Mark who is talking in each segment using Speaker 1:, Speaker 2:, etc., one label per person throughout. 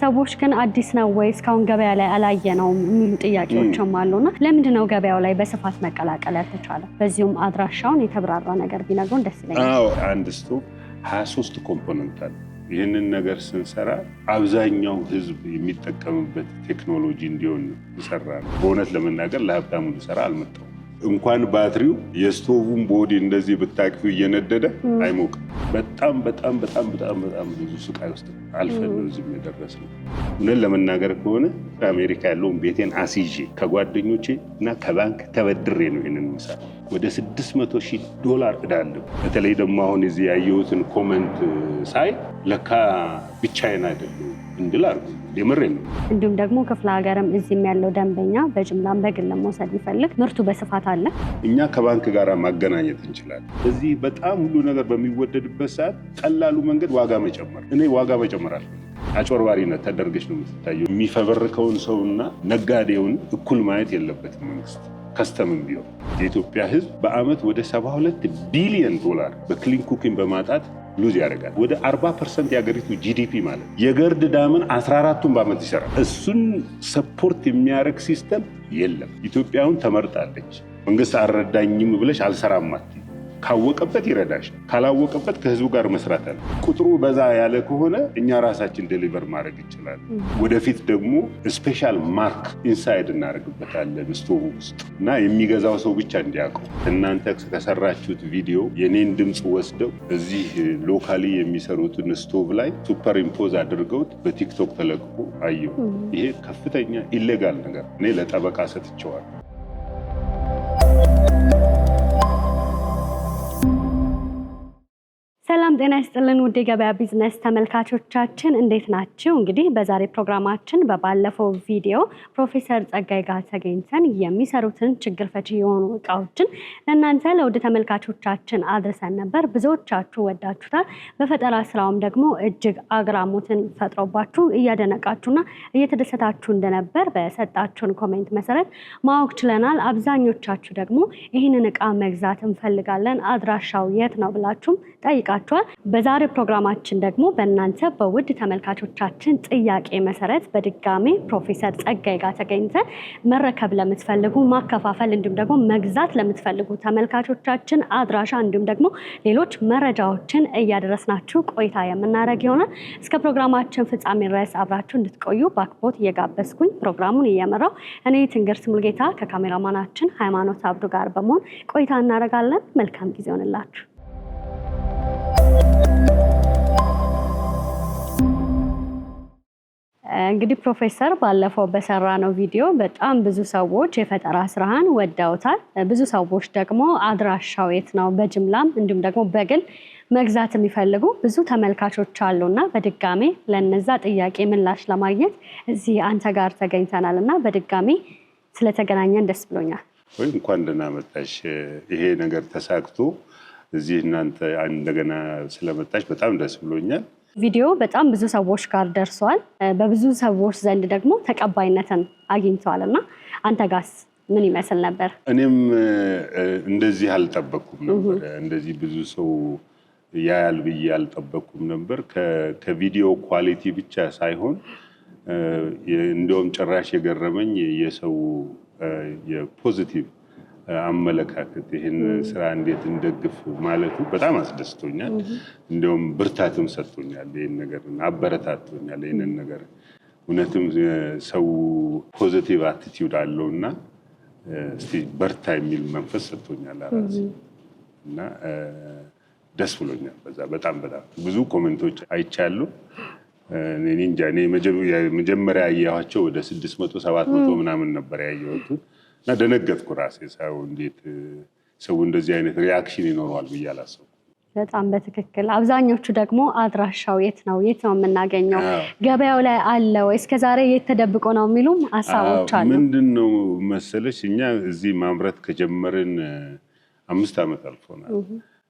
Speaker 1: ሰዎች ግን አዲስ ነው ወይ እስካሁን ገበያ ላይ አላየነውም የሚሉ ጥያቄዎችም አሉና ለምንድን ነው ገበያው ላይ በስፋት መቀላቀል ያልተቻለ? በዚሁም አድራሻውን የተብራራ ነገር ቢነግሩን ደስ ይለኛል።
Speaker 2: አንድ ስቶቭ 23 ኮምፖነንት አለ። ይህንን ነገር ስንሰራ አብዛኛው ህዝብ የሚጠቀምበት ቴክኖሎጂ እንዲሆን ይሰራል። በእውነት ለመናገር ለሀብታሙ ልሰራ አልመጣሁም። እንኳን ባትሪው የስቶቭን ቦዲ እንደዚህ ብታቅፊው እየነደደ አይሞቅም። በጣም በጣም በጣም በጣም በጣም ብዙ ስቃይ ውስጥ አልፈን ነው እዚህ የደረስነው። እውነት ለመናገር ከሆነ አሜሪካ ያለውን ቤቴን አስይዤ ከጓደኞቼ እና ከባንክ ተበድሬ ነው ይህንን ምሳሌ ወደ $600,000 እዳለሁ። በተለይ ደግሞ አሁን እዚህ ያየሁትን ኮመንት ሳይ ለካ ብቻዬን አይደለሁም እንድል አድርጎ የምሬን ነው።
Speaker 1: እንዲሁም ደግሞ ክፍለ ሀገርም እዚህም ያለው ደንበኛ በጅምላም በግልም መውሰድ ቢፈልግ ምርቱ በስፋት አለ።
Speaker 2: እኛ ከባንክ ጋር ማገናኘት እንችላለን። እዚህ በጣም ሁሉ ነገር በሚወደድበት ሰዓት ቀላሉ መንገድ ዋጋ መጨመር። እኔ ዋጋ መጨመር አልፈልግም። አጭበርባሪነት ተደርገሽ ነው የምትታየው። የሚፈበርከውን ሰውና ነጋዴውን እኩል ማየት የለበትም መንግስት። ከስተምም ቢሆን የኢትዮጵያ ህዝብ በአመት ወደ $72 ቢሊዮን በክሊን ኩኪንግ በማጣት ሉዝ ያደርጋል። ወደ 40% የሀገሪቱ ጂዲፒ ማለት የገርድ ዳምን 14ቱን በአመት ይሰራል። እሱን ሰፖርት የሚያደርግ ሲስተም የለም። ኢትዮጵያውን ተመርጣለች። መንግስት አልረዳኝም ብለሽ አልሰራም አትይ። ካወቀበት ይረዳሽ፣ ካላወቀበት ከህዝቡ ጋር መስራት አለ። ቁጥሩ በዛ ያለ ከሆነ እኛ ራሳችን ዴሊቨር ማድረግ እንችላለን። ወደፊት ደግሞ ስፔሻል ማርክ ኢንሳይድ እናደርግበታለን ስቶቭ ውስጥ እና የሚገዛው ሰው ብቻ እንዲያውቀው። እናንተ ከሰራችሁት ቪዲዮ የኔን ድምፅ ወስደው እዚህ ሎካሊ የሚሰሩትን ስቶቭ ላይ ሱፐር ኢምፖዝ አድርገውት በቲክቶክ ተለቅቆ አየሁ። ይሄ ከፍተኛ ኢሌጋል ነገር እኔ ለጠበቃ ሰጥቼዋለሁ።
Speaker 1: ሰላም ጤና ይስጥልን ውድ የገበያ ቢዝነስ ተመልካቾቻችን እንዴት ናችሁ? እንግዲህ በዛሬ ፕሮግራማችን በባለፈው ቪዲዮ ፕሮፌሰር ጸጋይ ጋር ተገኝተን የሚሰሩትን ችግር ፈቺ የሆኑ እቃዎችን ለእናንተ ለውድ ተመልካቾቻችን አድርሰን ነበር። ብዙዎቻችሁ ወዳችሁታል። በፈጠራ ስራውም ደግሞ እጅግ አግራሞትን ፈጥሮባችሁ እያደነቃችሁና እየተደሰታችሁ እንደነበር በሰጣችሁን ኮሜንት መሰረት ማወቅ ችለናል። አብዛኞቻችሁ ደግሞ ይህንን እቃ መግዛት እንፈልጋለን፣ አድራሻው የት ነው ብላችሁም ጠይቃችኋል። በዛሬ ፕሮግራማችን ደግሞ በእናንተ በውድ ተመልካቾቻችን ጥያቄ መሰረት በድጋሚ ፕሮፌሰር ጸጋይ ጋር ተገኝተን መረከብ ለምትፈልጉ ማከፋፈል እንዲሁም ደግሞ መግዛት ለምትፈልጉ ተመልካቾቻችን አድራሻ እንዲሁም ደግሞ ሌሎች መረጃዎችን እያደረስናችሁ ቆይታ የምናደርግ ይሆናል። እስከ ፕሮግራማችን ፍጻሜ ድረስ አብራችሁ እንድትቆዩ በአክብሮት እየጋበዝኩኝ ፕሮግራሙን እየመራው እኔ ትንግርት ሙልጌታ ከካሜራማናችን ሃይማኖት አብዱ ጋር በመሆን ቆይታ እናደርጋለን። መልካም ጊዜ ይሆንላችሁ። እንግዲህ ፕሮፌሰር ባለፈው በሰራነው ቪዲዮ በጣም ብዙ ሰዎች የፈጠራ ስራህን ወደውታል። ብዙ ሰዎች ደግሞ አድራሻው የት ነው በጅምላም እንዲሁም ደግሞ በግል መግዛት የሚፈልጉ ብዙ ተመልካቾች አሉና በድጋሚ ለነዛ ጥያቄ ምላሽ ለማግኘት እዚህ አንተ ጋር ተገኝተናልና በድጋሚ ስለተገናኘን ደስ ብሎኛል።
Speaker 2: ወይ እንኳን ደህና መጣሽ። ይሄ ነገር ተሳክቶ እዚህ እናንተ እንደገና ስለመጣሽ በጣም ደስ ብሎኛል።
Speaker 1: ቪዲዮ በጣም ብዙ ሰዎች ጋር ደርሷል። በብዙ ሰዎች ዘንድ ደግሞ ተቀባይነትን አግኝቷልና አንተ ጋርስ ምን ይመስል ነበር?
Speaker 2: እኔም እንደዚህ አልጠበቅኩም ነበር። እንደዚህ ብዙ ሰው ያያል ብዬ አልጠበቅኩም ነበር። ከቪዲዮ ኳሊቲ ብቻ ሳይሆን እንደውም ጭራሽ የገረመኝ የሰው የፖዚቲቭ አመለካከት ይህን ስራ እንዴት እንደግፍ ማለቱ በጣም አስደስቶኛል። እንደውም ብርታትም ሰጥቶኛል። ይህን ነገር አበረታቶኛል። ይህንን ነገር እውነትም ሰው ፖዚቲቭ አቲቲዩድ አለውና እስቲ በርታ የሚል መንፈስ ሰጥቶኛል አራሴ እና ደስ ብሎኛል። በዛ በጣም ብዙ ኮሜንቶች አይቻሉ። እኔ እንጃ እኔ መጀመሪያ ያያቸው ወደ 600-700 ምናምን ነበር ያየሁት እና ደነገጥኩ ራሴ ሳይው እንዴት ሰው እንደዚህ አይነት ሪአክሽን ይኖረዋል ብዬ አላሰብኩም።
Speaker 1: በጣም በትክክል አብዛኞቹ ደግሞ አድራሻው የት ነው የምናገኘው ገበያው ላይ አለ ወይ እስከዛሬ የት ተደብቆ ነው የሚሉም ሐሳቦች አሉ።
Speaker 2: ምንድነው መሰለሽ እኛ እዚህ ማምረት ከጀመርን 5 ዓመት አልፎናል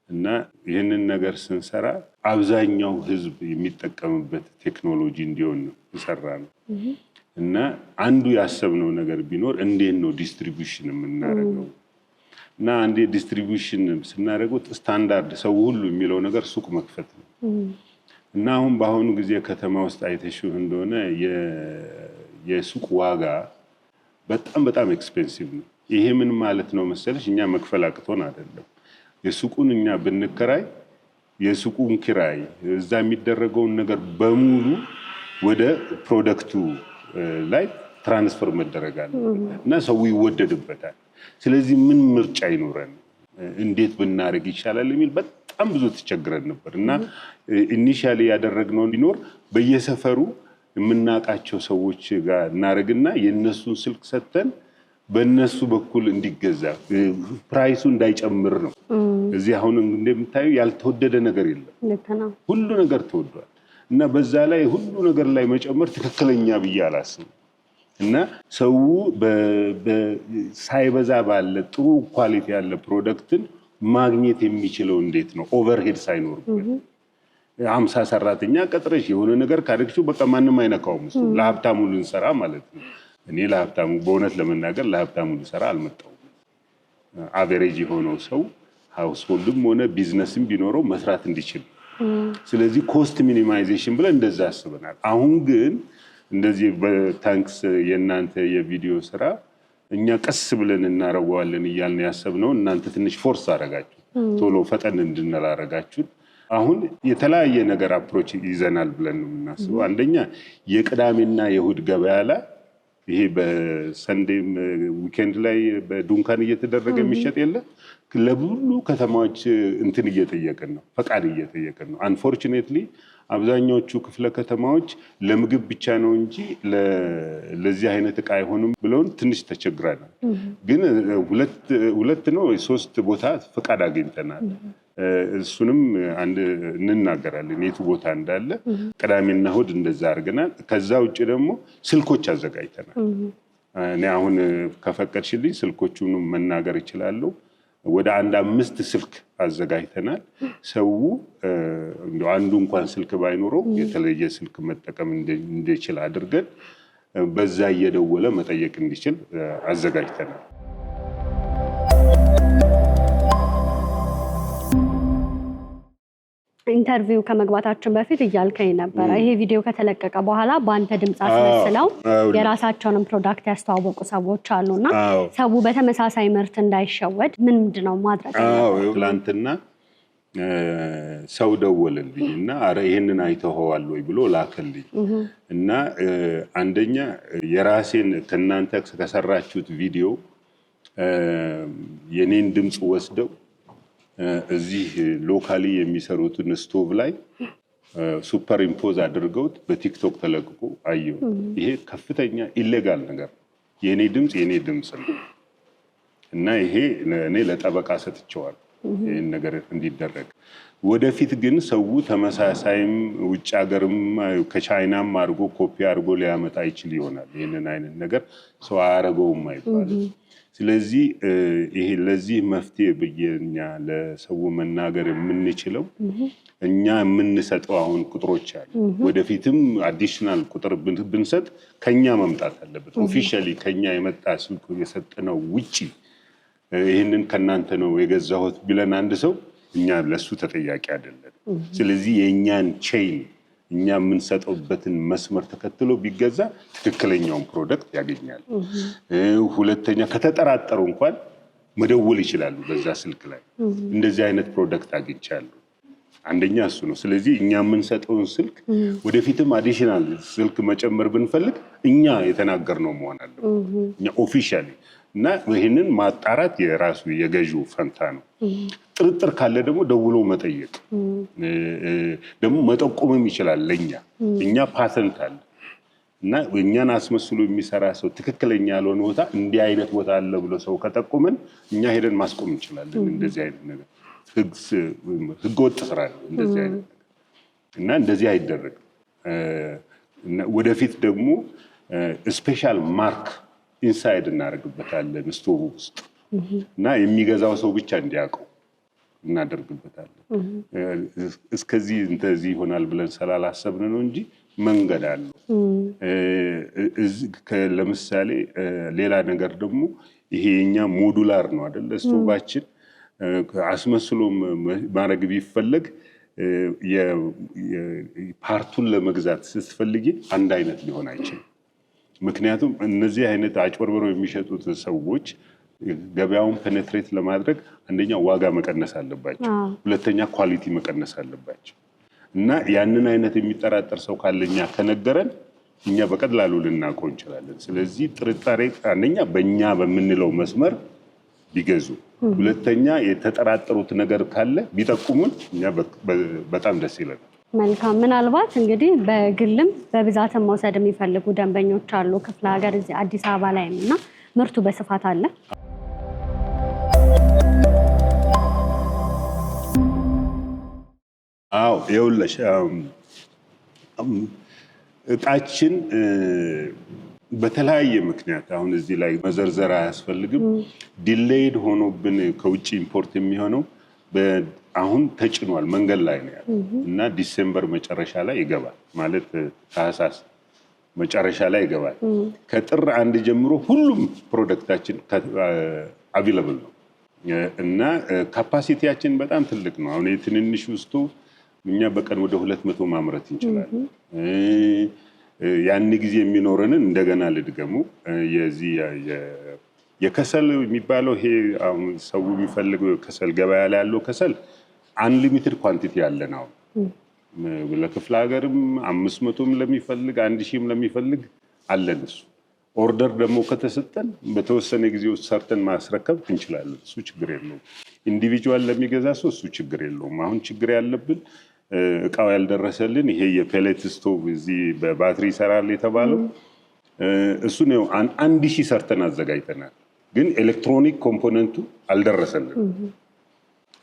Speaker 2: እና ይህንን ነገር ስንሰራ አብዛኛው ህዝብ የሚጠቀምበት ቴክኖሎጂ እንዲሆን ነው የሰራነው እና አንዱ ያሰብነው ነገር ቢኖር እንዴት ነው ዲስትሪቢዩሽን የምናደርገው እና አንዴ ዲስትሪቢዩሽን ስናደርገው ስታንዳርድ ሰው ሁሉ የሚለው ነገር ሱቅ መክፈት ነው። እና አሁን በአሁኑ ጊዜ ከተማ ውስጥ አይተሽው እንደሆነ የሱቅ ዋጋ በጣም ኤክስፔንሲቭ ነው። ይሄ ምን ማለት ነው መሰለሽ? እኛ መክፈል አቅቶን አይደለም። የሱቁን እኛ ብንከራይ የሱቁን ኪራይ እዛ የሚደረገውን ነገር በሙሉ ወደ ፕሮዳክቱ ላይ ትራንስፈር መደረግ አለበት እና ሰው ይወደድበታል። ስለዚህ ምን ምርጫ ይኖረን? እንዴት ብናደርግ ይሻላል የሚል በጣም ብዙ ተቸግረን ነበር እና ኢኒሻሊ ያደረግነው እንዲኖር በየሰፈሩ የምናውቃቸው ሰዎች ጋር እናደርግና የእነሱን ስልክ ሰጥተን በእነሱ በኩል እንዲገዛ ፕራይሱ እንዳይጨምር ነው። እዚህ አሁን እንደምታዩ ያልተወደደ ነገር የለም፣ ሁሉ ነገር ተወዷል እና በዛ ላይ ሁሉ ነገር ላይ መጨመር ትክክለኛ ብዬ አላስብም። እና ሰው ሳይበዛ ባለ ጥሩ ኳሊቲ ያለ ፕሮዳክትን ማግኘት የሚችለው እንዴት ነው? ኦቨርሄድ ሳይኖርበት 50 ሰራተኛ ቀጥረሽ የሆነ ነገር ካደረግሽው በቃ ማንም አይነካውም። እሱ ለሀብታሙ ልንሰራ ማለት ነው። እኔ ለሀብታሙ በእውነት ለመናገር ለሀብታሙ ልንሰራ አልመጣሁም። አቨሬጅ የሆነው ሰው ሃውስሆልድም ሆነ ቢዝነስም ቢኖረው መስራት እንዲችል፣ ስለዚህ ኮስት ሚኒማይዜሽን ብለን እንደዛ አስበናል። አሁን ግን እንደዚህ በታንክስ የእናንተ የቪዲዮ ስራ እኛ ቀስ ብለን እናረጋዋለን እያልን ያሰብነው እናንተ ትንሽ ፎርስ አረጋችሁ፣ ቶሎ ፈጠን እንድንል አረጋችሁ። አሁን የተለያየ ነገር አፕሮች ይዘናል ብለን ነው የምናስበው። አንደኛ የቅዳሜና የእሁድ ገበያ ላይ ይሄ በሰንዴም ዊኬንድ ላይ በዱንካን እየተደረገ የሚሸጥ የለ ለብዙ ከተማዎች እንትን እየጠየቅን ነው፣ ፈቃድ እየጠየቅን ነው። አንፎርቹኔትሊ አብዛኛዎቹ ክፍለ ከተማዎች ለምግብ ብቻ ነው እንጂ ለዚህ አይነት እቃ አይሆንም ብለውን ትንሽ ተቸግረናል። ግን ሁለት ነው 3 ቦታ ፈቃድ አግኝተናል። እሱንም እንናገራለን የቱ ቦታ እንዳለ። ቅዳሜና እሁድ እንደዛ አድርገናል። ከዛ ውጭ ደግሞ ስልኮች አዘጋጅተናል። እኔ አሁን ከፈቀድሽልኝ ስልኮቹንም መናገር እችላለሁ። ወደ 5 ስልክ አዘጋጅተናል። ሰው አንዱ እንኳን ስልክ ባይኖረው የተለየ ስልክ መጠቀም እንዲችል አድርገን በዛ እየደወለ መጠየቅ እንዲችል አዘጋጅተናል።
Speaker 1: ኢንተርቪው ከመግባታችን በፊት እያልከኝ ነበረ ይሄ ቪዲዮ ከተለቀቀ በኋላ በአንተ ድምፅ አስመስለው የራሳቸውንም ፕሮዳክት ያስተዋወቁ ሰዎች አሉና ሰው በተመሳሳይ ምርት እንዳይሸወድ ምንድነው ማድረግ ያለበት?
Speaker 2: ትላንትና ሰው ደወለልኝ እና አረ ይሄንን አይተኸዋል ወይ ብሎ ላከልኝ እና አንደኛ የራሴን ከእናንተ ከሰራችሁት ቪዲዮ የኔን ድምፅ ወስደው እዚህ ሎካሊ የሚሰሩትን ስቶቭ ላይ ሱፐር ኢምፖዝ አድርገውት በቲክቶክ ተለቅቆ አየሁ። ይሄ ከፍተኛ ኢሌጋል ነገር የኔ ድምፅ ነው እና ይሄ እኔ ለጠበቃ ሰጥቼዋለሁ ይሄን ነገር እንዲደረግ። ወደፊት ግን ሰው ተመሳሳይም ውጭ ሀገርም ከቻይናም አድርጎ ኮፒ አድርጎ ሊያመጣ ይችል ይሆናል። ይህንን አይነት ነገር ሰው አያረገውም አይባልም። ስለዚህ ይሄ ለዚህ መፍትሄ ብዬኛ ለሰው መናገር የምንችለው እኛ የምንሰጠው አሁን ቁጥሮች አሉ። ወደፊትም አዲሽናል ቁጥር ብንሰጥ ከኛ መምጣት አለበት። ኦፊሻሊ ከኛ የመጣ ስልክ የሰጠነው ውጪ ይህንን ከናንተ ነው የገዛሁት ቢለን አንድ ሰው እኛ ለሱ ተጠያቂ አይደለም። ስለዚህ የእኛን ቼይን እኛ የምንሰጠውበትን መስመር ተከትሎ ቢገዛ ትክክለኛውን ፕሮዳክት ያገኛል። ሁለተኛ ከተጠራጠሩ እንኳን መደወል ይችላሉ በዛ ስልክ ላይ እንደዚህ አይነት ፕሮዳክት አግኝቻለሁ። አንደኛ እሱ ነው። ስለዚህ እኛ የምንሰጠውን ስልክ ወደፊትም አዲሽናል ስልክ መጨመር ብንፈልግ እኛ የተናገርነው መሆን አለበት እኛ ኦፊሻሊ እና ይህንን ማጣራት የራሱ የገዢው ፈንታ ነው። ጥርጥር ካለ ደግሞ ደውሎ መጠየቅ ደግሞ መጠቆምም ይችላል። እኛ ፓተንት አለ እና እኛን አስመስሎ የሚሰራ ሰው ትክክለኛ ያልሆነ ቦታ እንዲህ አይነት ቦታ አለ ብሎ ሰው ከጠቆመን እኛ ሄደን ማስቆም እንችላለን። እንደዚህ አይነት ነገር ህገወጥ ስራ ነው እንደዚህ አይነት ነገር እና እንደዚህ አይደረግም። ወደፊት ደግሞ ስፔሻል ማርክ ኢንሳይድ እናደርግበታለን ስቶቭ ውስጥ እና የሚገዛው ሰው ብቻ እንዲያውቀው እናደርግበታለን። እስከዚህ እንደዚህ ይሆናል ብለን ስላላሰብን ነው እንጂ መንገድ አለው። ለምሳሌ ሌላ ነገር ደግሞ ይሄ የኛ ሞዱላር ነው አይደለ? ስቶቫችን አስመስሎ ማድረግ ቢፈለግ ፓርቱን ለመግዛት ስትፈልጊ አንድ አይነት ሊሆን አይችልም። ምክንያቱም እነዚህ አይነት አጭበርብረው የሚሸጡት ሰዎች ገበያውን ፔኔትሬት ለማድረግ አንደኛ ዋጋ መቀነስ አለባቸው፣ ሁለተኛ ኳሊቲ መቀነስ አለባቸው። እና ያንን አይነት የሚጠራጠር ሰው ካለኛ ከነገረን እኛ በቀላሉ ልናውቀው እንችላለን። ስለዚህ ጥርጣሬ አንደኛ በእኛ በምንለው መስመር ቢገዙ፣ ሁለተኛ የተጠራጠሩት ነገር ካለ ቢጠቁሙን እኛ በጣም ደስ ይለናል።
Speaker 1: መልካም። ምናልባት እንግዲህ በግልም በብዛትም መውሰድ የሚፈልጉ ደንበኞች አሉ ክፍለ ሀገር እዚህ አዲስ አበባ ላይም እና ምርቱ በስፋት አለ።
Speaker 2: አዎ ይኸውልሽ እቃችን በተለያየ ምክንያት አሁን እዚህ ላይ መዘርዘር አያስፈልግም። ዲሌይድ ሆኖብን ከውጭ ኢምፖርት የሚሆነው አሁን ተጭኗል፣ መንገድ ላይ ነው ያለው እና ዲሴምበር መጨረሻ ላይ ይገባል ማለት ታህሳስ መጨረሻ ላይ ይገባል። ከጥር 1 ጀምሮ ሁሉም ፕሮዳክታችን አቬለብል ነው እና ካፓሲቲያችን በጣም ትልቅ ነው። አሁን የትንንሽ ውስጡ እኛ በቀን ወደ 200 ማምረት እንችላለን። ያን ጊዜ የሚኖረንን እንደገና ልድገሙ። የዚህ የከሰል የሚባለው ይሄ አሁን ሰው የሚፈልገው ከሰል ገበያ ላይ ያለው ከሰል አንሊሚትድ ኳንቲቲ ያለን አሁን ለክፍለ ሀገርም 500ም ለሚፈልግ 1000ም ለሚፈልግ አለን። እሱ ኦርደር ደግሞ ከተሰጠን በተወሰነ ጊዜ ውስጥ ሰርተን ማስረከብ እንችላለን። እሱ ችግር የለውም። ኢንዲቪጁዋል ለሚገዛ ሰው እሱ ችግር የለውም። አሁን ችግር ያለብን እቃው ያልደረሰልን ይሄ የፔሌት ስቶቭ እዚህ በባትሪ ይሰራል የተባለው እሱ ነው። 1000 ሰርተን አዘጋጅተናል፣ ግን ኤሌክትሮኒክ ኮምፖነንቱ አልደረሰልን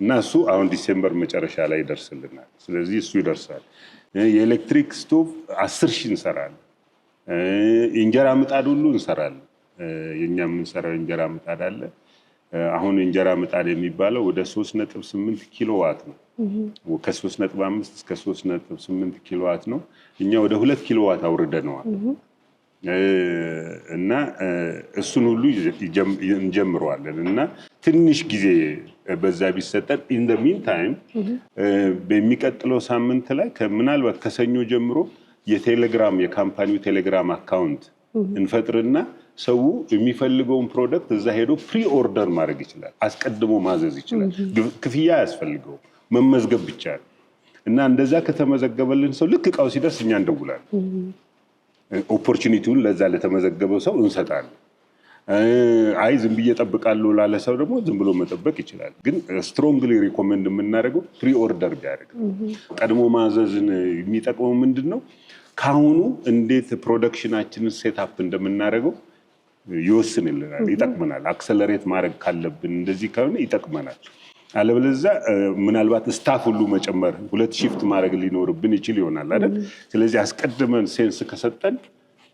Speaker 2: እና እሱ አሁን ዲሴምበር መጨረሻ ላይ ይደርስልናል። ስለዚህ እሱ ይደርሳል። የኤሌክትሪክ ስቶቭ 10,000 እንሰራለን። የእንጀራ ምጣድ ሁሉ እንሰራለን። የኛ የምንሰራው እንጀራ ምጣድ አለ። አሁን እንጀራ ምጣድ የሚባለው ወደ 3.8 ኪሎዋት ነው። ከ3.5 እስከ 3.8 ኪሎዋት ነው። እኛ ወደ 2 ኪሎዋት አውርደነዋል እና እሱን ሁሉ እንጀምረዋለን እና ትንሽ ጊዜ በዛ ቢሰጠን ኢን ዘ ሚን ታይም በሚቀጥለው ሳምንት ላይ ምናልባት ከሰኞ ጀምሮ የቴሌግራም የካምፓኒው ቴሌግራም አካውንት እንፈጥርና ሰው የሚፈልገውን ፕሮዳክት እዛ ሄዶ ፕሪ ኦርደር ማድረግ ይችላል። አስቀድሞ ማዘዝ ይችላል። ክፍያ አያስፈልገው፣ መመዝገብ ብቻ ነው እና እንደዛ ከተመዘገበልን ሰው ልክ እቃው ሲደርስ እኛ እንደውላለን። ኦፖርቹኒቲውን ለዛ ለተመዘገበው ሰው እንሰጣለን። አይ ዝም ብዬ እጠብቃለሁ ላለ ሰው ደግሞ ዝም ብሎ መጠበቅ ይችላል። ግን ስትሮንግሊ ሪኮመንድ የምናደርገው ፕሪ ኦርደር ቢያደርግ። ቀድሞ ማዘዝን የሚጠቅመው ምንድን ነው? ካሁኑ እንዴት ፕሮዳክሽናችንን ሴትአፕ እንደምናደርገው ይወስንልናል፣ ይጠቅመናል። አክሰለሬት ማድረግ ካለብን እንደዚህ ከሆነ ይጠቅመናል። አለበለዚያ ምናልባት ስታፍ ሁሉ መጨመር 2 ሺፍት ማድረግ ሊኖርብን ይችል ይሆናል አይደል? ስለዚህ አስቀድመን ሴንስ ከሰጠን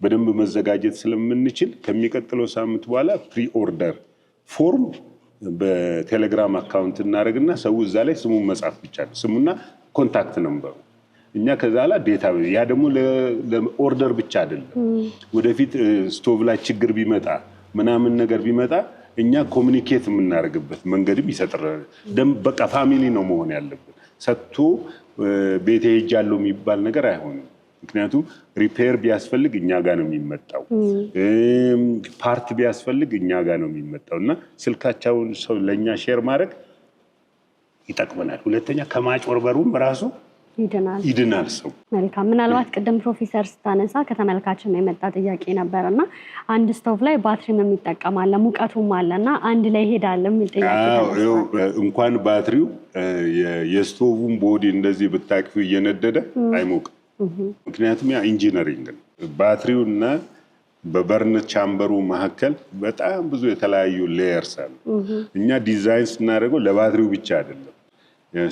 Speaker 2: በደንብ መዘጋጀት ስለምንችል ከሚቀጥለው ሳምንት በኋላ ፕሪ ኦርደር ፎርም በቴሌግራም አካውንት እናደርግና ሰው እዛ ላይ ስሙን መጻፍ ብቻ ነው፣ ስሙና ኮንታክት ነምበሩ። እኛ ከዛ ላይ ዴታ ያ ደግሞ ለኦርደር ብቻ አይደለም። ወደፊት ስቶቭ ላይ ችግር ቢመጣ ምናምን ነገር ቢመጣ እኛ ኮሚኒኬት የምናደርግበት መንገድም ይሰጥራል። በቃ ፋሚሊ ነው መሆን ያለብን። ሰጥቶ ቤቴ ሄጃለሁ የሚባል ነገር አይሆንም። ምክንያቱም ሪፔር ቢያስፈልግ እኛ ጋር ነው የሚመጣው፣ ፓርት ቢያስፈልግ እኛ ጋር ነው የሚመጣው እና ስልካቸውን ሰው ለእኛ ሼር ማድረግ ይጠቅመናል። ሁለተኛ ከማጭበርበሩም ራሱ ይድናል ሰው።
Speaker 1: መልካም። ምናልባት ቅድም ፕሮፌሰር ስታነሳ ከተመልካችን የመጣ ጥያቄ ነበር እና አንድ ስቶቭ ላይ ባትሪም የሚጠቀማለ ሙቀቱም አለና አንድ ላይ ይሄዳል የሚል ጥያቄ
Speaker 2: እንኳን ባትሪው የስቶቭን ቦዲ እንደዚህ ብታቅፊ እየነደደ አይሞቅም። ምክንያቱም ያ ኢንጂነሪንግ ነው። ባትሪውና በበርን ቻምበሩ መካከል በጣም ብዙ የተለያዩ ሌየርስ አሉ። እኛ ዲዛይን ስናደርገው ለባትሪው ብቻ አይደለም፣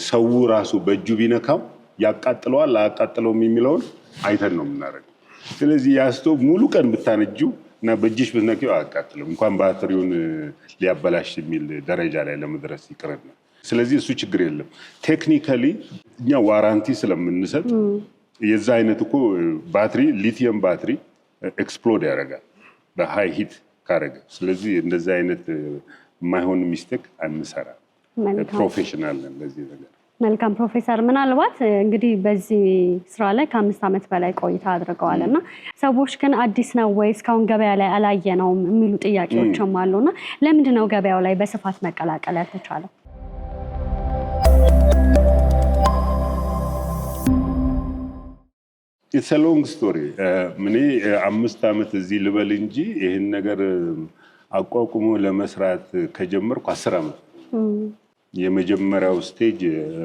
Speaker 2: ሰው ራሱ በእጁ ቢነካው ያቃጥለዋል አያቃጥለውም የሚለውን አይተን ነው የምናደርገው። ስለዚህ ያ ስቶቭ ሙሉ ቀን ብታነጂው እና በእጅሽ ብትነኪው አያቃጥልም፣ እንኳን ባትሪውን ሊያበላሽ የሚል ደረጃ ላይ ለመድረስ ይቅርና። ስለዚህ እሱ ችግር የለም። ቴክኒካሊ እኛ ዋራንቲ ስለምንሰጥ የዛ አይነት እኮ ባትሪ ሊቲየም ባትሪ ኤክስፕሎድ ያደርጋል በሃይ ሂት ካረገ። ስለዚህ እንደዚህ አይነት የማይሆን ሚስቴክ አንሰራ። ፕሮፌሽናል ነን ለዚህ ነገር።
Speaker 1: መልካም ፕሮፌሰር፣ ምናልባት እንግዲህ በዚህ ስራ ላይ ከ5 ዓመት በላይ ቆይታ አድርገዋልና ሰዎች ግን አዲስ ነው ወይ እስካሁን ገበያ ላይ አላየነውም የሚሉ ጥያቄዎችም አሉና ለምንድን ነው ገበያው ላይ በስፋት መቀላቀል ያልተቻለው?
Speaker 2: It's a long story. እኔ 5 ዓመት እዚህ ልበል እንጂ ይህን ነገር አቋቁሞ ለመስራት ከጀመርኩ 10 ዓመት። የመጀመሪያው ስቴጅ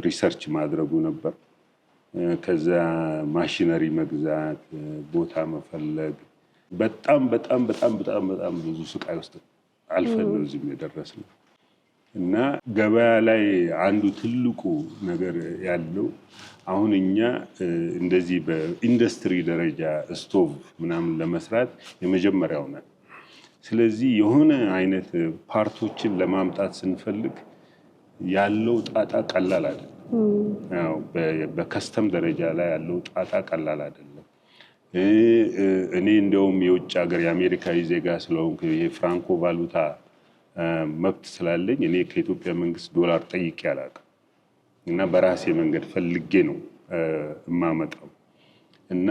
Speaker 2: ሪሰርች ማድረጉ ነበር። ከዛ ማሽነሪ መግዛት፣ ቦታ መፈለግ፣ በጣም በጣም በጣም በጣም በጣም ብዙ ስቃይ ውስጥ አልፈን ነው እዚህ የደረስነው። እና ገበያ ላይ አንዱ ትልቁ ነገር ያለው አሁን እኛ እንደዚህ በኢንዱስትሪ ደረጃ ስቶቭ ምናምን ለመስራት የመጀመሪያው ነን። ስለዚህ የሆነ አይነት ፓርቶችን ለማምጣት ስንፈልግ ያለው ጣጣ ቀላል አይደለም። ያው በከስተም ደረጃ ላይ ያለው ጣጣ ቀላል አይደለም። እኔ እንደውም የውጭ ሀገር የአሜሪካዊ ዜጋ ስለሆንኩ ይሄ ፍራንኮ ቫሉታ መብት ስላለኝ እኔ ከኢትዮጵያ መንግስት ዶላር ጠይቄ አላውቅም እና በራሴ መንገድ ፈልጌ ነው የማመጣው። እና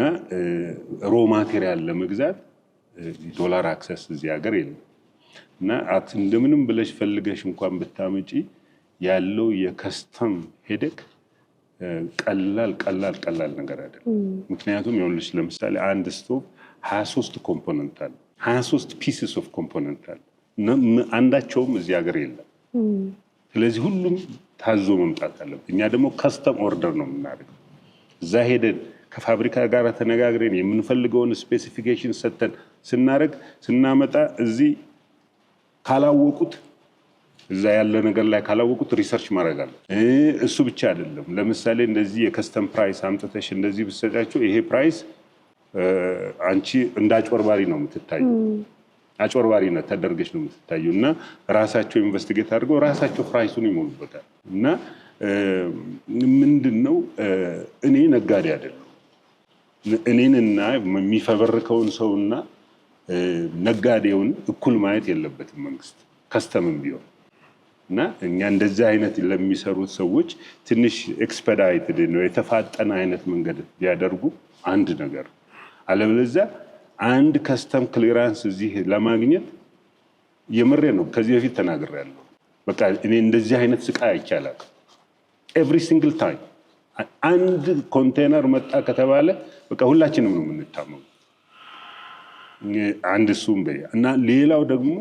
Speaker 2: ሮ ማቴሪያል ለመግዛት ዶላር አክሰስ እዚህ ሀገር የለም። እና እንደምንም ብለሽ ፈልገሽ እንኳን ብታመጪ ያለው የከስተም ሄደክ ቀላል ነገር አይደለም። ምክንያቱም ይኸውልሽ ለምሳሌ አንድ ስቶቭ 23 ኮምፖነንት አለ፣ 23 ፒስስ ኦፍ ኮምፖነንት አለ። አንዳቸውም እዚህ ሀገር የለም። ስለዚህ ሁሉም ታዞ መምጣት አለበት። እኛ ደግሞ ከስተም ኦርደር ነው የምናደርገው። እዛ ሄደን ከፋብሪካ ጋር ተነጋግረን የምንፈልገውን ስፔሲፊኬሽን ሰጥተን ስናመጣ እዚህ ካላወቁት እዛ ያለ ነገር ላይ ካላወቁት ሪሰርች ማድረግ አለ። እሱ ብቻ አይደለም። ለምሳሌ እንደዚህ የከስተም ፕራይስ አምጥተሽ እንደዚህ ብትሰጫቸው ይሄ ፕራይስ አንቺ እንደ አጭበርባሪ ነው የምትታዩ። አጭበርባሪነት ተደርገሽ ነው የምትታዩ እና ራሳቸው ኢንቨስቲጌት አድርገው ራሳቸው ፕራይሱን ይሞሉበታል። እና ምንድነው እኔ ነጋዴ አይደለም። እኔንና የሚፈበርከውን ሰውና ነጋዴውን እኩል ማየት የለበትም መንግስት፣ ከስተምም ቢሆን። እና እኛ እንደዚህ አይነት ለሚሰሩት ሰዎች ትንሽ ኤክስፐዳይትድ ነው የተፋጠነ አይነት መንገድ ቢያደርጉ አንድ ነገር። አለበለዚያ አንድ ከስተም ክሊራንስ እዚህ ለማግኘት የምሬ ነው ከዚህ በፊት ተናግሬያለሁ። በቃ እኔ እንደዚህ አይነት ስቃይ አይቻላል። ኤቭሪ ሲንግል ታይም አንድ ኮንቴነር መጣ ከተባለ በቃ ሁላችንም ነው የምንታመው። አንድ እሱም በይ እና ሌላው ደግሞ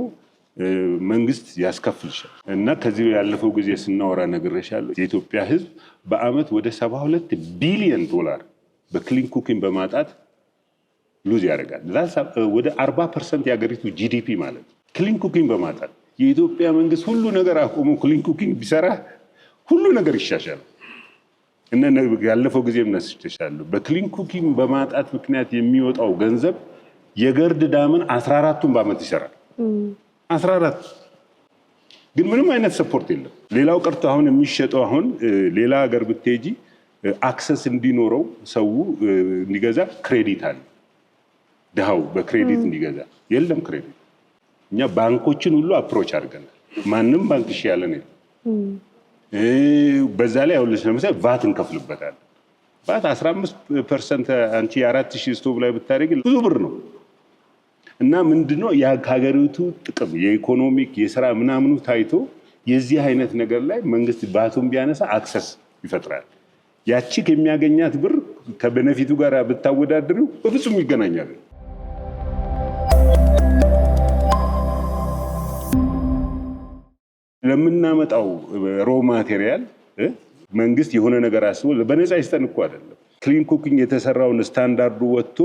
Speaker 2: መንግስት ያስከፍልሻል። እና ከዚህ ያለፈው ጊዜ ስናወራ ነግሬሻለሁ። የኢትዮጵያ ሕዝብ በአመት ወደ 72 ቢሊዮን ዶላር በክሊን ኩኪንግ በማጣት ሉዝ ያደርጋል። ወደ 40% የሀገሪቱ ጂዲፒ ማለት ክሊን ኩኪንግ በማጣት የኢትዮጵያ መንግስት ሁሉ ነገር አቆሞ ክሊን ኩኪንግ ቢሰራ ሁሉ ነገር ይሻሻል። እና ያለፈው ጊዜም ነስቼሻለሁ። በክሊን ኩኪንግ በማጣት ምክንያት የሚወጣው ገንዘብ የገርድ ዳምን 14ቱን በአመት ይሰራል። 14 ግን ምንም አይነት ሰፖርት የለም። ሌላው ቀርቶ አሁን የሚሸጠው አሁን ሌላ ሀገር ብትሄጂ አክሰስ እንዲኖረው ሰው እንዲገዛ ክሬዲት አለ። ድሃው በክሬዲት እንዲገዛ የለም ክሬዲት። እኛ ባንኮችን ሁሉ አፕሮች አድርገናል። ማንም ባንክ እሺ ያለን የለም። በዛ ላይ አሁን ለምሳሌ ቫት እንከፍልበታለን። ቫት 15% አንቺ 4000 ስቶቭ ላይ ብታደርጊ ብዙ ብር ነው። እና ምንድነው የሀገሪቱ ጥቅም የኢኮኖሚክ የስራ ምናምኑ ታይቶ የዚህ አይነት ነገር ላይ መንግስት ቫቱን ቢያነሳ አክሰስ ይፈጥራል። ያቺ የሚያገኛት ብር ከቤኔፊቱ ጋር ብታወዳድሪው በፍጹም ይገናኛል። ለምናመጣው ሮ ማቴሪያል መንግስት የሆነ ነገር አስቦ በነፃ ይስጠን እኮ አይደለም። ክሊን ኩኪንግ የተሰራውን ስታንዳርዱ ወጥቶ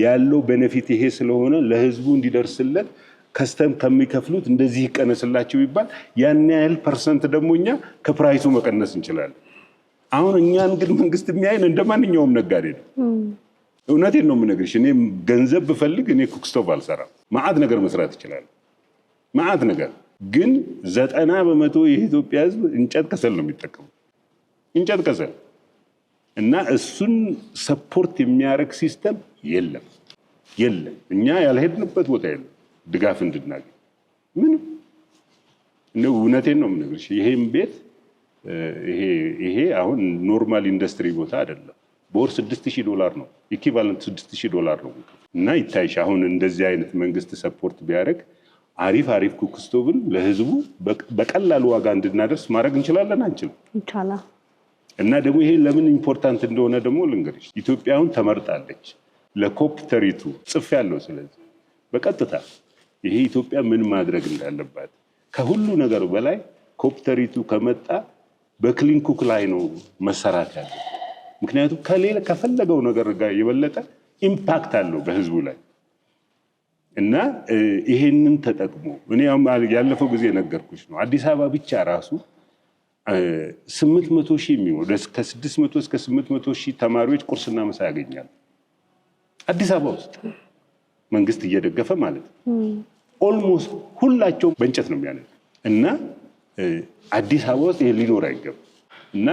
Speaker 2: ያለው ቤኔፊት ይሄ ስለሆነ ለህዝቡ እንዲደርስለት ከስተም ከሚከፍሉት እንደዚህ ይቀነስላቸው ይባል ያን ያህል ፐርሰንት ደግሞ እኛ ከፕራይሱ መቀነስ እንችላለን። አሁን እኛን ግን መንግስት የሚያይን እንደማንኛውም ነጋዴ ነው። እውነቴን ነው የምነግርሽ። እኔ ገንዘብ ብፈልግ እኔ ኩክስቶቭ አልሰራም። ማዕት ነገር መስራት ይችላል። ማዕት ነገር ግን 90% የኢትዮጵያ ህዝብ እንጨት ከሰል ነው የሚጠቀመው። እንጨት ከሰል እና እሱን ሰፖርት የሚያደርግ ሲስተም የለም። እኛ ያልሄድንበት ቦታ የለም ድጋፍ እንድናገኝ ምንም። እውነቴን ነው የምነግርሽ። ይሄን ቤት ይሄ አሁን ኖርማል ኢንዱስትሪ ቦታ አይደለም። በወር $6,000 ነው፣ ኢኩቫለንት $6,000 ነው። እና ይታይሽ አሁን እንደዚህ አይነት መንግስት ሰፖርት ቢያደርግ አሪፍ ኩክ ስቶቭን ለህዝቡ በቀላሉ ዋጋ እንድናደርስ ማድረግ እንችላለን አንችልም?
Speaker 1: ይቻላል።
Speaker 2: እና ደግሞ ይሄ ለምን ኢምፖርታንት እንደሆነ ደግሞ ልንገርሽ። ኢትዮጵያ አሁን ተመርጣለች ለኮፕ ተሪቱ ጽፌያለሁ። ስለዚህ በቀጥታ ይሄ ኢትዮጵያ ምን ማድረግ እንዳለባት ከሁሉ ነገር በላይ ኮፕ ተሪቱ ከመጣ በክሊን ኩክ ላይ ነው መሰራት ያለው። ምክንያቱም ከፈለገው ነገር ጋር የበለጠ ኢምፓክት አለው በህዝቡ ላይ እና ይሄንን ተጠቅሞ እኔ ያለፈው ጊዜ ነገርኩሽ ነው። አዲስ አበባ ብቻ ራሱ 800,000 የሚሆኑ ከ600 እስከ 800,000 ተማሪዎች ቁርስና ምሳ ያገኛሉ አዲስ አበባ ውስጥ መንግስት እየደገፈ ማለት ነው። ኦልሞስት ሁላቸውም በእንጨት ነው የሚያነዱ እና አዲስ አበባ ውስጥ ይሄ ሊኖር አይገባም። እና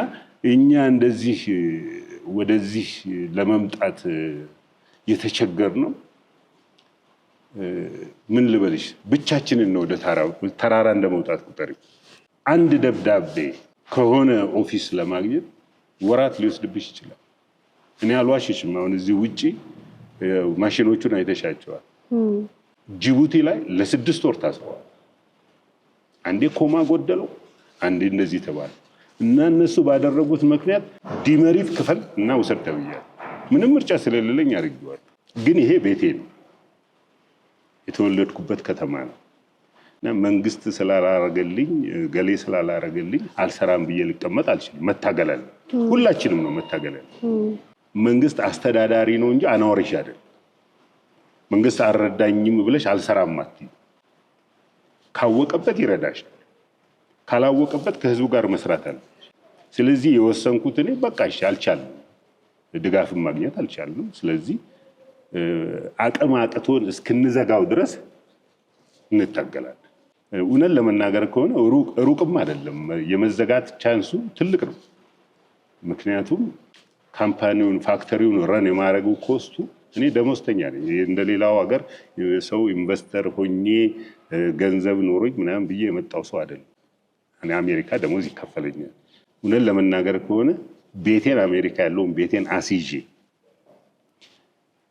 Speaker 2: እኛ እንደዚህ ወደዚህ ለመምጣት የተቸገር ነው። ምን ልበልሽ ብቻችንን ነው ወደ ተራራ እንደመውጣት ቁጠሪ። አንድ ደብዳቤ ከሆነ ኦፊስ ለማግኘት ወራት ሊወስድብሽ ይችላል። እኔ አልዋሽሽም። አሁን እዚህ ውጪ ማሽኖቹን አይተሻቸዋል። ጅቡቲ ላይ ለ6 ወር ታስረዋል። አንዴ ኮማ ጎደለው፣ አንዴ እንደዚህ ተባለ እና እነሱ ባደረጉት ምክንያት ዲመሪት ክፈል እና ውሰድ ተብያለሁ። ምንም ምርጫ ስለሌለኝ አድርጌዋለሁ። ግን ይሄ ቤቴ ነው፣ የተወለድኩበት ከተማ ነው እና መንግስት ስላላረገልኝ ገሌ ስላላረገልኝ አልሰራም ብዬ ልቀመጥ አልችልም። መታገል አለ። ሁላችንም ነው መታገል አለ። መንግስት አስተዳዳሪ ነው እንጂ አናወርሽ አይደል። መንግስት አልረዳኝም ብለሽ አልሰራም አትይ። ካወቀበት ይረዳሻል፣ ካላወቀበት ከህዝቡ ጋር መስራት አለ። ስለዚህ የወሰንኩት እኔ በቃ እሺ አልቻልንም፣ ድጋፍም ማግኘት አልቻልንም። ስለዚህ አቅም አቅቶን እስክንዘጋው ድረስ እንታገላለን። እውነት ለመናገር ከሆነ ሩቅም አይደለም፣ የመዘጋት ቻንሱ ትልቅ ነው። ምክንያቱም ካምፓኒውን ፋክተሪውን ረን የማድረጉ ኮስቱ እኔ ደሞዝተኛ ነኝ። እንደሌላው ሀገር ሰው ኢንቨስተር ሆኜ ገንዘብ ኖሮኝ ምናምን ብዬ የመጣው ሰው አይደለም። እኔ አሜሪካ ደሞዝ ይከፈለኛል። እውነት ለመናገር ከሆነ ቤቴን አሜሪካ ያለውን ቤቴን አስይዤ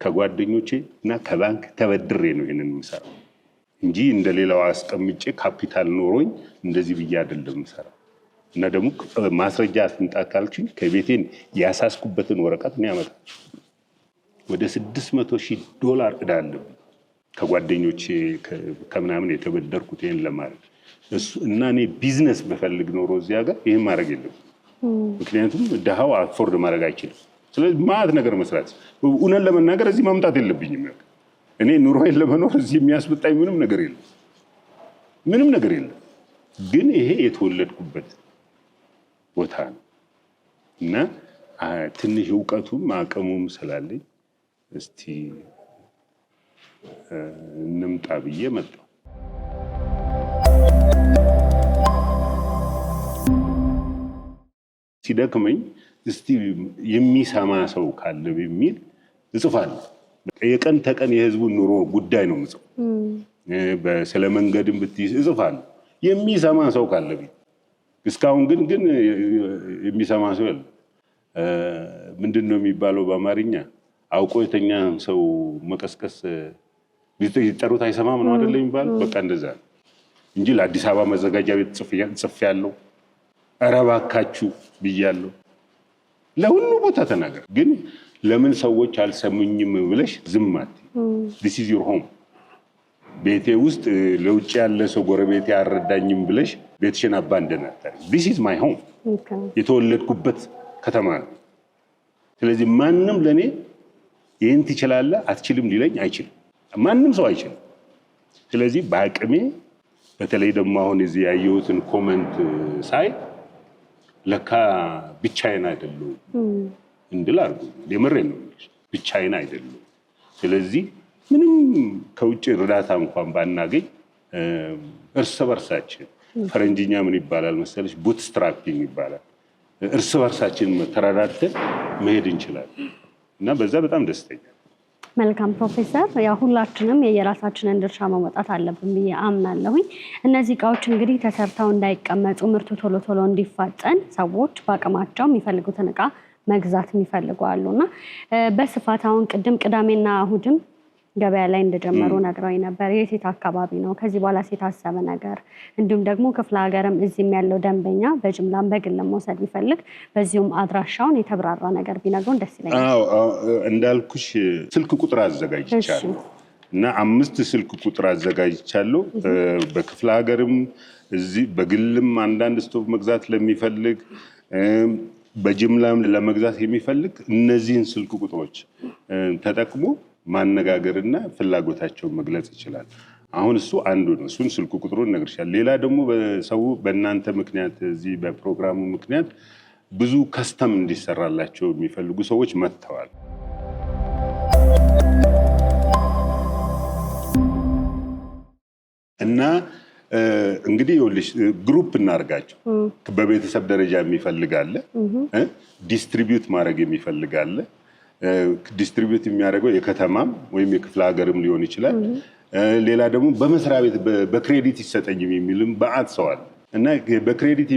Speaker 2: ከጓደኞቼ እና ከባንክ ተበድሬ ነው ይሄንን የምሰራው እንጂ እንደሌላው አስቀምጬ ካፒታል ኖሮኝ እንደዚህ ብዬ አይደለም የምሰራው። እና ደግሞ ማስረጃ አስንጣ ካልችኝ ከቤቴን ያሳስኩበትን ወረቀት ነው ያመጣ። ወደ $600,000 ዕዳ አለብኝ ከጓደኞቼ ከምናምን የተበደርኩት ይሄን ለማድረግ እሱ እና እኔ ቢዝነስ በፈልግ ኖሮ እዚህ ሀገር ይሄን ማድረግ የለም። ምክንያቱም ድሃው አፎርድ ማድረግ አይችልም። ስለዚህ ማለት ነገር መስራት እውነት ለመናገር እዚህ ማምጣት የለብኝም። እኔ ኑሮዬን ለመኖር እዚህ የሚያስመጣኝ ምንም ነገር የለም። ግን ይሄ የተወለድኩበት ቦታ ነው እና ትንሽ እውቀቱም አቅሙም ስላለኝ እስቲ እንምጣ ብዬ መጣሁ። ሲደክመኝ እስቲ የሚሰማ ሰው ካለ በሚል እጽፋለሁ። የቀን ተቀን የህዝቡን ኑሮ ጉዳይ ነው የምጽፈው። ስለ መንገድም ብትይዝ እጽፋለሁ። የሚሰማ ሰው ካለ እስካሁን ግን የሚሰማ ሰው የለም። ምንድን ነው የሚባለው በአማርኛ? አውቆ የተኛ ሰው መቀስቀስ ቢጠሩት አይሰማም ነው አይደለ የሚባለው? በቃ እንደዛ ነው እንጂ ለአዲስ አበባ መዘጋጃ ቤት ጽፌያለሁ። ኧረ እባካችሁ ብያለሁ። ለሁሉ ቦታ ተናገር። ግን ለምን ሰዎች አልሰሙኝም ብለሽ ዝም አትይ። this is your home። ቤቴ ውስጥ ለውጭ ያለ ሰው ጎረቤቴ አልረዳኝም ብለሽ ቤትሽን አባንደን አታድርጊ። this is my home። የተወለድኩበት ከተማ ነው። ስለዚህ ማንም ለኔ ይሄን ትችላለህ አትችልም ሊለኝ አይችልም። ማንም ሰው አይችልም። ስለዚህ በአቅሜ በተለይ ደግሞ አሁን እዚህ ያየሁትን ኮመንት ሳይ ለካ ብቻዬን አይደለሁም እንድል አድርጎ የምሬን ነው። ብቻዬን አይደለሁም። ስለዚህ ምንም ከውጭ እርዳታ እንኳን ባናገኝ እርስ በርሳችን ፈረንጅኛ ምን ይባላል መሰለሽ? ቡትስትራፒንግ ይባላል። እርስ በርሳችን ተረዳድተን መሄድ እንችላለን እና በዛ በጣም ደስተኛ።
Speaker 1: መልካም ፕሮፌሰር፣ ያው ሁላችንም የየራሳችንን ድርሻ መወጣት አለብን ብዬ አምናለሁኝ። እነዚህ እቃዎች እንግዲህ ተሰርተው እንዳይቀመጡ ምርቱ ቶሎ ቶሎ እንዲፋጠን ሰዎች በአቅማቸው የሚፈልጉትን እቃ መግዛት የሚፈልጉ አሉና በስፋት አሁን ቅድም ቅዳሜና እሁድም ገበያ ላይ እንደጀመሩ ነግረውኝ ነበር። የሴት አካባቢ ነው ከዚህ በኋላ የታሰበ ነገር እንዲሁም ደግሞ ክፍለ ሀገርም እዚህም ያለው ደንበኛ በጅምላም በግልም መውሰድ ቢፈልግ በዚሁም አድራሻውን የተብራራ ነገር ቢነግሩን ደስ ይለኛል።
Speaker 2: እንዳልኩሽ ስልክ ቁጥር አዘጋጅቻለሁ እና 5 ስልክ ቁጥር አዘጋጅቻለሁ። በክፍለ ሀገርም እዚህ በግልም አንዳንድ ስቶቭ መግዛት ለሚፈልግ በጅምላም ለመግዛት የሚፈልግ እነዚህን ስልክ ቁጥሮች ተጠቅሞ ማነጋገርና ፍላጎታቸውን መግለጽ ይችላል። አሁን እሱ አንዱ ነው። እሱን ስልክ ቁጥሩን እነግርሻለሁ። ሌላ ደግሞ በሰው በእናንተ ምክንያት እዚህ በፕሮግራሙ ምክንያት ብዙ ከስተም እንዲሰራላቸው የሚፈልጉ ሰዎች መጥተዋል እና እንግዲህ ይኸውልሽ ግሩፕ እናርጋቸው። በቤተሰብ ደረጃ የሚፈልጋለ ዲስትሪቢዩት ማድረግ የሚፈልጋለ ዲስትሪቢዩት የሚያደርገው የከተማም ወይም የክፍለ ሀገርም ሊሆን ይችላል። ሌላ ደግሞ በመስሪያ ቤት በክሬዲት ይሰጠኝ የሚልም በአት ሰዋል እና በክሬዲት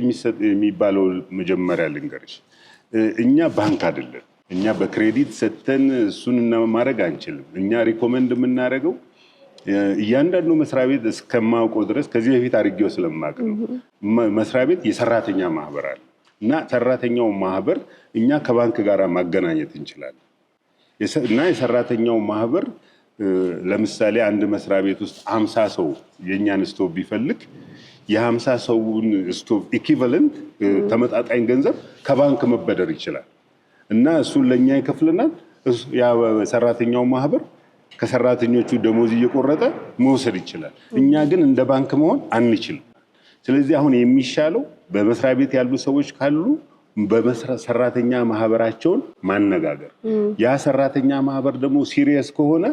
Speaker 2: የሚባለው መጀመሪያ ልንገርሽ፣ እኛ ባንክ አይደለም። እኛ በክሬዲት ሰጥተን እሱን ማድረግ አንችልም። እኛ ሪኮመንድ የምናደርገው እያንዳንዱ መስሪያ ቤት እስከማውቀው ድረስ ከዚህ በፊት አድርጌው ስለማውቅ ነው። መስሪያ ቤት የሰራተኛ ማህበር አለ እና ሰራተኛው ማህበር እኛ ከባንክ ጋር ማገናኘት እንችላለን እና የሰራተኛው ማህበር ለምሳሌ አንድ መስሪያ ቤት ውስጥ 50 ሰው የኛን ስቶቭ ቢፈልግ የ50 ሰውን ስቶቭ ኢኩቫለንት ተመጣጣኝ ገንዘብ ከባንክ መበደር ይችላል እና እሱን ለኛ ይከፍልናል። ያ ሰራተኛው ማህበር ከሰራተኞቹ ደሞዝ እየቆረጠ መውሰድ ይችላል። እኛ ግን እንደ ባንክ መሆን አንችልም። ስለዚህ አሁን የሚሻለው በመስሪያ ቤት ያሉ ሰዎች ካሉ በሰራተኛ ማህበራቸውን ማነጋገር፣ ያ ሰራተኛ ማህበር ደግሞ ሲሪየስ ከሆነ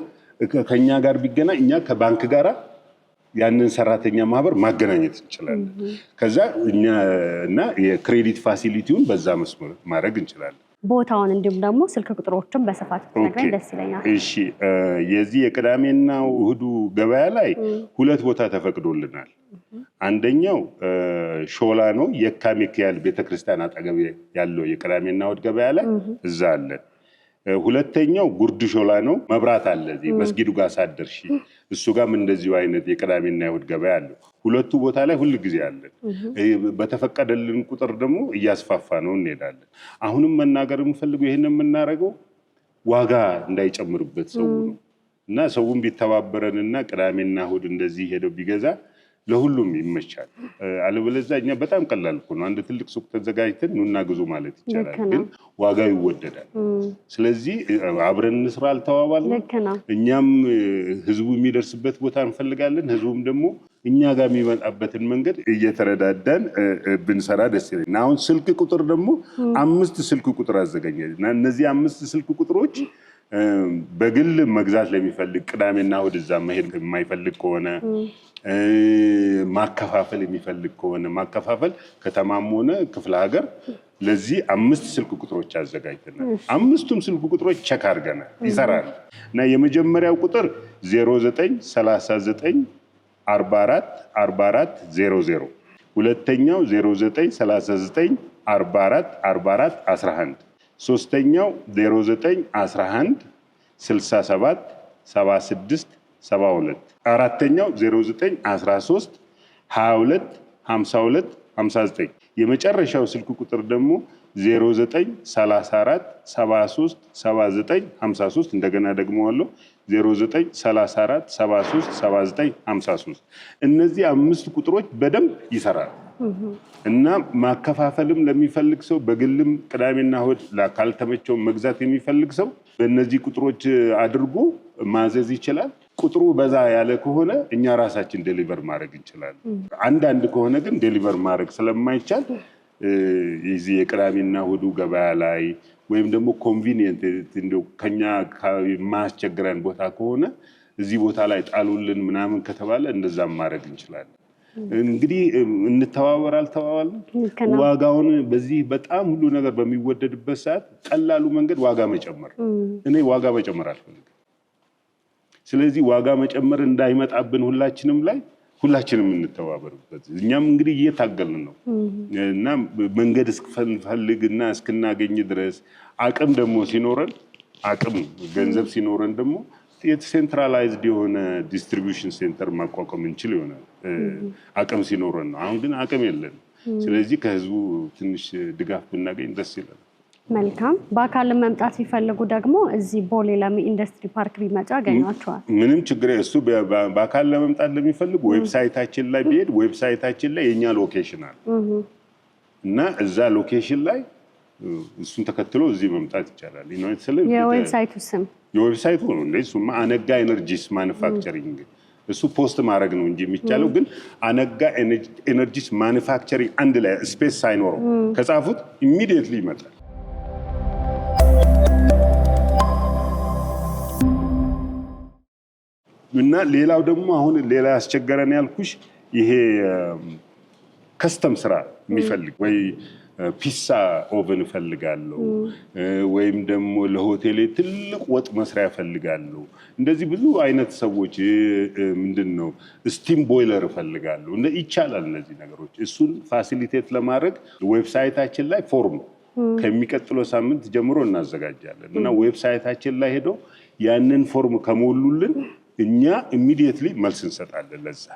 Speaker 2: ከኛ ጋር ቢገናኝ እኛ ከባንክ ጋር ያንን ሰራተኛ ማህበር ማገናኘት እንችላለን። ከዛ እኛ እና የክሬዲት ፋሲሊቲውን በዛ መስመር ማድረግ እንችላለን።
Speaker 1: ቦታውን እንዲሁም ደግሞ ስልክ ቁጥሮችን በስፋት ተነግረኝ ደስ ይለኛል።
Speaker 2: እሺ፣ የዚህ የቅዳሜና እሁዱ ገበያ ላይ 2 ቦታ ተፈቅዶልናል። አንደኛው ሾላ ነው፣ የካ ሚካኤል ቤተክርስቲያን አጠገብ ያለው የቅዳሜና እሁድ ገበያ ላይ እዛ አለ። ሁለተኛው ጉርድ ሾላ ነው፣ መብራት አለ እዚህ መስጊዱ ጋር ሳደርሽ እሱ ጋርም እንደዚሁ አይነት የቅዳሜና እሁድ ገበያ አለ። ሁለቱ ቦታ ላይ ሁሉ ጊዜ አለ። በተፈቀደልን ቁጥር ደግሞ እያስፋፋ ነው እንሄዳለን። አሁንም መናገር የምፈልገው ይሄንን የምናደርገው ዋጋ እንዳይጨምርበት ሰው ነው እና ሰውም ቢተባበረንና ቅዳሜና እሁድ እንደዚህ ሄደው ቢገዛ ለሁሉም ይመቻል። አለበለዚያ እኛ በጣም ቀላል እኮ ነው አንድ ትልቅ ሱቅ ተዘጋጅተን ኑና ግዙ ማለት ይቻላል፣ ግን ዋጋው ይወደዳል። ስለዚህ አብረን እንስራ አልተዋባልን። እኛም ህዝቡ የሚደርስበት ቦታ እንፈልጋለን፣ ህዝቡም ደግሞ እኛ ጋር የሚመጣበትን መንገድ እየተረዳዳን ብንሰራ ደስ ይላል። አሁን ስልክ ቁጥር ደግሞ 5 ስልክ ቁጥር አዘጋጀን እና እነዚህ 5 ስልክ ቁጥሮች በግል መግዛት ለሚፈልግ ቅዳሜና እሁድ እዛ መሄድ የማይፈልግ ከሆነ ማከፋፈል የሚፈልግ ከሆነ ማከፋፈል ከተማም ሆነ ክፍለ ሀገር ለዚህ 5 ስልክ ቁጥሮች አዘጋጅተናል። 5ቱም ስልክ ቁጥሮች ቸክ አድርገናል፣ ይሰራል እና የመጀመሪያው ቁጥር 0939 44 44 00፣ ሁለተኛው 0939 44 44 11፣ ሶስተኛው 0911 67 76 72፣ አራተኛው 0913 22 52 59፣ የመጨረሻው ስልክ ቁጥር ደግሞ 0934 73 79 53። እንደገና ደግመዋለሁ 0934 73 79 53። እነዚህ 5 ቁጥሮች በደንብ ይሰራሉ እና ማከፋፈልም ለሚፈልግ ሰው በግልም ቅዳሜና እሁድ ካልተመቸው መግዛት የሚፈልግ ሰው በእነዚህ ቁጥሮች አድርጎ ማዘዝ ይችላል። ቁጥሩ በዛ ያለ ከሆነ እኛ ራሳችን ዴሊቨር ማድረግ እንችላለን። አንዳንድ ከሆነ ግን ዴሊቨር ማድረግ ስለማይቻል የዚህ የቅዳሜና እሁዱ ገበያ ላይ ወይም ደግሞ ኮንቪኒየንት እንደው ከኛ የማያስቸግረን ቦታ ከሆነ እዚህ ቦታ ላይ ጣሉልን ምናምን ከተባለ እንደዛም ማድረግ እንችላለን። እንግዲህ እንተዋወር አልተዋዋልን። ዋጋውን በዚህ በጣም ሁሉ ነገር በሚወደድበት ሰዓት ቀላሉ መንገድ ዋጋ መጨመር። እኔ ዋጋ መጨመር አልፈልግም። ስለዚህ ዋጋ መጨመር እንዳይመጣብን ሁላችንም እንተባበርበት። እኛም እንግዲህ እየታገልን ነው እና መንገድ እስክንፈልግና እስክናገኝ ድረስ አቅም ደግሞ ሲኖረን ገንዘብ ሲኖረን ደግሞ ሴንትራላይዝድ የሆነ ዲስትሪቢዩሽን ሴንተር ማቋቋም እንችል ይሆናል አቅም ሲኖረን ነው። አሁን ግን አቅም የለን። ስለዚህ ከህዝቡ ትንሽ ድጋፍ ብናገኝ ደስ ይላል።
Speaker 1: መልካም። በአካል መምጣት ሲፈልጉ ደግሞ እዚህ ቦሌ ለሚ ኢንዱስትሪ ፓርክ ቢመጣ ያገኟቸዋል።
Speaker 2: ምንም ችግር እሱ በአካል ለመምጣት ለሚፈልጉ ዌብሳይታችን ላይ ቢሄድ ዌብሳይታችን ላይ የኛ ሎኬሽን አለ እና እዛ ሎኬሽን ላይ እሱን ተከትሎ እዚህ መምጣት ይቻላል።
Speaker 1: የዌብሳይቱ ስም
Speaker 2: የዌብሳይቱ ነው እንዴ? እሱማ አነጋ ኤነርጂስ ማኑፋክቸሪንግ እሱ ፖስት ማድረግ ነው እንጂ የሚቻለው ግን አነጋ ኤነርጂስ ማኑፋክቸሪንግ አንድ ላይ ስፔስ ሳይኖረው ከጻፉት ኢሚዲየትሊ ይመጣል። እና ሌላው ደግሞ አሁን ሌላ ያስቸገረን ያልኩሽ ይሄ ከስተም ስራ የሚፈልግ ወይ ፒሳ ኦቨን እፈልጋለሁ ወይም ደግሞ ለሆቴሌ ትልቅ ወጥ መስሪያ እፈልጋለሁ። እንደዚህ ብዙ አይነት ሰዎች ምንድነው ስቲም ቦይለር እፈልጋለሁ ይቻላል። እነዚህ ነገሮች እሱን ፋሲሊቴት ለማድረግ ዌብሳይታችን ላይ ፎርም ከሚቀጥለው ሳምንት ጀምሮ እናዘጋጃለን እና ዌብሳይታችን ላይ ሄዶ ያንን ፎርም ከሞሉልን እኛ ኢሚዲየትሊ መልስ እንሰጣለን ለዛ።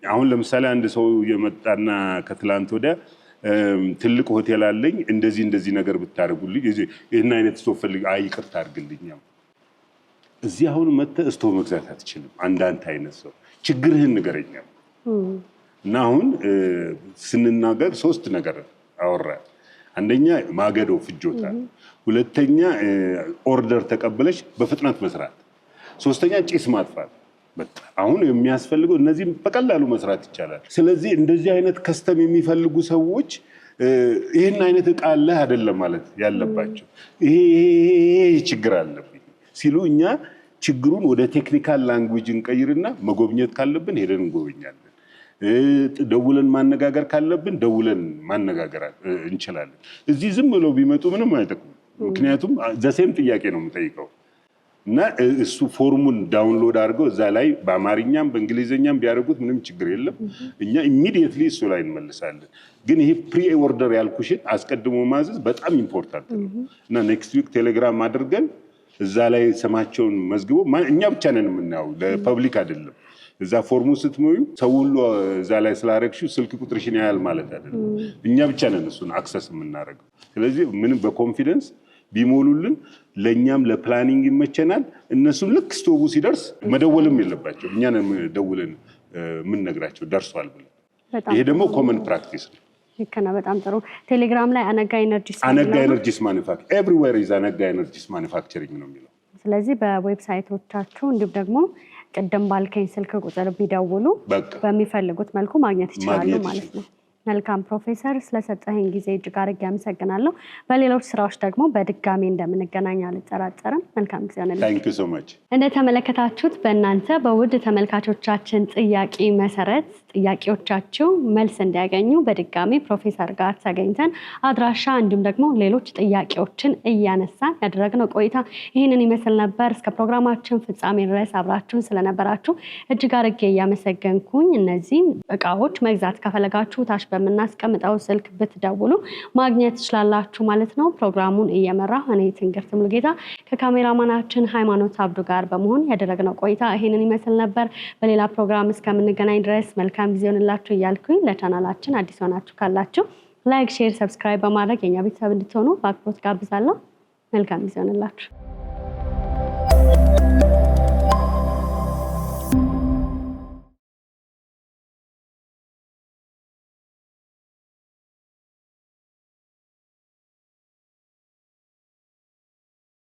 Speaker 2: አሁን ለምሳሌ አንድ ሰው የመጣና ከትላንት ወዲያ ትልቅ ሆቴል አለኝ እንደዚህ ነገር ብታደርጉልኝ ይሄን አይነት ስቶቭ ፈልግ ይቅርታ አድርግልኝ። እዚህ አሁን መጥተህ ስቶቭ መግዛት አትችልም። አንዳንድ አይነት ሰው ችግርህን ንገረኝ እና አሁን ስንናገር 3 ነገር አወራ። አንደኛ ማገዶ ፍጆታ፣ ሁለተኛ ኦርደር ተቀበለሽ በፍጥነት መስራት፣ ሶስተኛ ጭስ ማጥፋት። አሁን የሚያስፈልገው እነዚህ በቀላሉ መስራት ይቻላል። ስለዚህ እንደዚህ አይነት ከስተም የሚፈልጉ ሰዎች ይሄን አይነት ዕቃ አለ አይደለም ማለት ያለባቸው ይሄ ችግር አለብኝ ሲሉ እኛ ችግሩን ወደ ቴክኒካል ላንጉዌጅ እንቀይርና መጎብኘት ካለብን ሄደን እንጎበኛለን። ደውለን ማነጋገር ካለብን ደውለን ማነጋገር እንችላለን። እዚህ ዝም ብለው ቢመጡ ምንም አይጠቅሙም። ምክንያቱም ዘሴም ጥያቄ ነው የምጠይቀው እና እሱ ፎርሙን ዳውንሎድ አድርገው እዛ ላይ በአማርኛም በእንግሊዝኛም ቢያደርጉት ምንም ችግር የለም። እኛ ኢሚዲየትሊ እሱ ላይ እንመልሳለን። ግን ይሄ ፕሪ ኦርደር ያልኩሽን አስቀድሞ ማዘዝ በጣም ኢምፖርታንት ነው እና ኔክስት ዊክ ቴሌግራም አድርገን እዛ ላይ ስማቸውን መዝግቦ እኛ ብቻ ነን የምናየው ለፐብሊክ አይደለም። እዛ ፎርሙ ስትሞዩ ሰው ሁሉ እዛ ላይ ስላደረግሽው ስልክ ቁጥርሽን ያያል ማለት አይደለም። እኛ ብቻ ነን እሱን አክሰስ የምናደርገው። ስለዚህ ምንም በኮንፊደንስ ቢሞሉልን ለእኛም ለፕላኒንግ ይመቸናል። እነሱም ልክ ስቶቡ ሲደርስ መደወልም የለባቸው እኛ ደውለን የምንነግራቸው ደርሷል ብለን። ይሄ ደግሞ ኮመን ፕራክቲስ ነው።
Speaker 1: በጣም ጥሩ። ቴሌግራም ላይ አነጋ ኤነርጂስ
Speaker 2: ማኑፋክቸሪንግ ኤቭሪዌር ኢዝ አነጋ ኤነርጂስ ማኑፋክቸሪንግ ነው የሚለው። ስለዚህ
Speaker 1: በዌብሳይቶቻችሁ እንዲሁም ደግሞ ቅድም ባልከኝ ስልክ ቁጥር ቢደውሉ በሚፈልጉት መልኩ ማግኘት ይችላሉ ማለት ነው። መልካም ፕሮፌሰር፣ ስለሰጠኸኝ ጊዜ እጅግ አድርጌ አመሰግናለሁ። በሌሎች ስራዎች ደግሞ በድጋሚ እንደምንገናኝ አልጠራጠርም። መልካም ጊዜ ነው።
Speaker 2: ታንክ ዩ ሶ ማች።
Speaker 1: እንደተመለከታችሁት በእናንተ በውድ ተመልካቾቻችን ጥያቄ መሰረት ጥያቄዎቻችሁ መልስ እንዲያገኙ በድጋሚ ፕሮፌሰር ጋር ተገኝተን አድራሻ እንዲሁም ደግሞ ሌሎች ጥያቄዎችን እያነሳን ያደረግነው ቆይታ ይህንን ይመስል ነበር። እስከ ፕሮግራማችን ፍጻሜ ድረስ አብራችሁን ስለነበራችሁ እጅግ አድርጌ እያመሰገንኩኝ እነዚህ እቃዎች መግዛት ከፈለጋችሁ ታች በምናስቀምጠው ስልክ ብትደውሉ ማግኘት ትችላላችሁ ማለት ነው። ፕሮግራሙን እየመራሁ እኔ ትንግርት ሙሉጌታ ከካሜራማናችን ሃይማኖት አብዱ ጋር በመሆን ያደረግነው ቆይታ ይሄንን ይመስል ነበር። በሌላ ፕሮግራም እስከምንገናኝ ድረስ መልካም ጊዜ ይሁንላችሁ እያልኩኝ ለቻናላችን አዲስ ሆናችሁ ካላችሁ ላይክ፣ ሼር፣ ሰብስክራይብ በማድረግ የኛ ቤተሰብ እንድትሆኑ በአክብሮት ጋብዛለሁ። መልካም ጊዜ ይሁንላችሁ።